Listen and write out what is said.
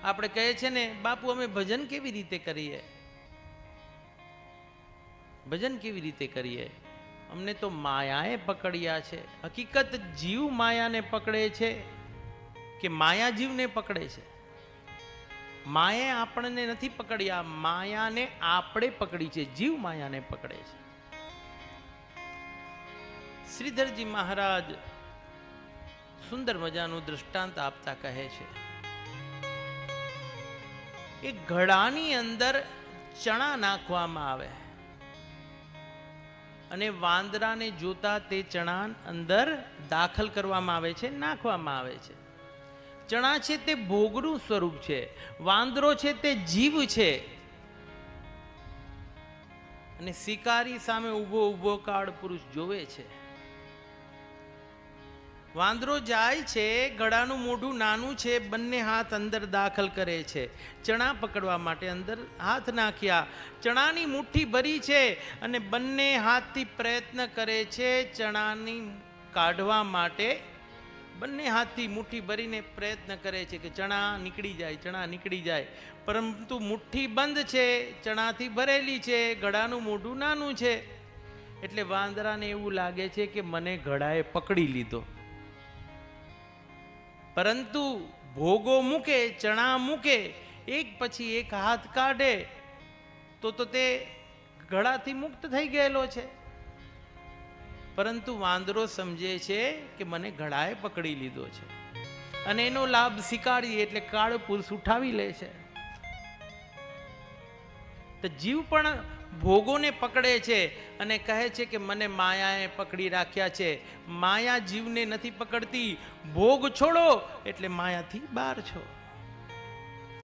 આપણે કહીએ છીએ ને, બાપુ અમે ભજન કેવી રીતે કરીએ, ભજન કેવી રીતે કરીએ? અમને તો માયાએ પકડ્યા છે. હકીકત જીવ માયાને પકડે છે કે માયા જીવને પકડે છે? માયાએ આપણને નથી પકડ્યા, માયાને આપણે પકડી છે. જીવ માયાને પકડે છે. શ્રીધરજી મહારાજ સુંદર મજાનું દૃષ્ટાંત આપતા કહે છે, એક ઘડાની અંદર ચણા નાખવામાં આવે અને વાંદરાને જોતા તે ચણા અંદર દાખલ કરવામાં આવે છે, નાખવામાં આવે છે. ચણા છે તે ભોગનું સ્વરૂપ છે, વાંદરો છે તે જીવ છે. અને શિકારી સામે ઊભો ઊભો કાળ પુરુષ જોવે છે. વાંદરો જાય છે, ગળાનું મોઢું નાનું છે, બંને હાથ અંદર દાખલ કરે છે ચણા પકડવા માટે. અંદર હાથ નાખ્યા, ચણાની મુઠ્ઠી ભરી છે અને બંને હાથથી પ્રયત્ન કરે છે ચણાની કાઢવા માટે. બંને હાથથી મુઠ્ઠી ભરીને પ્રયત્ન કરે છે કે ચણા નીકળી જાય, ચણા નીકળી જાય. પરંતુ મુઠ્ઠી બંધ છે, ચણાથી ભરેલી છે, ગળાનું મોઢું નાનું છે. એટલે વાંદરાને એવું લાગે છે કે મને ગળાએ પકડી લીધો. પરંતુ ભોગો મૂકે, ચણા મૂકે, એક પછી એક હાથ કાઢે તો તે ગળાથી મુક્ત થઈ ગયેલો છે. પરંતુ વાંદરો સમજે છે કે મને ગળાએ પકડી લીધો છે અને એનો લાભ શિકારી એટલે કાળ પુરુષ ઉઠાવી લે છે. તો જીવ પણ ભોગોને પકડે છે અને કહે છે કે મને માયાએ પકડી રાખ્યા છે. માયા જીવને નથી પકડતી. ભોગ છોડો એટલે માયાથી બહાર છો.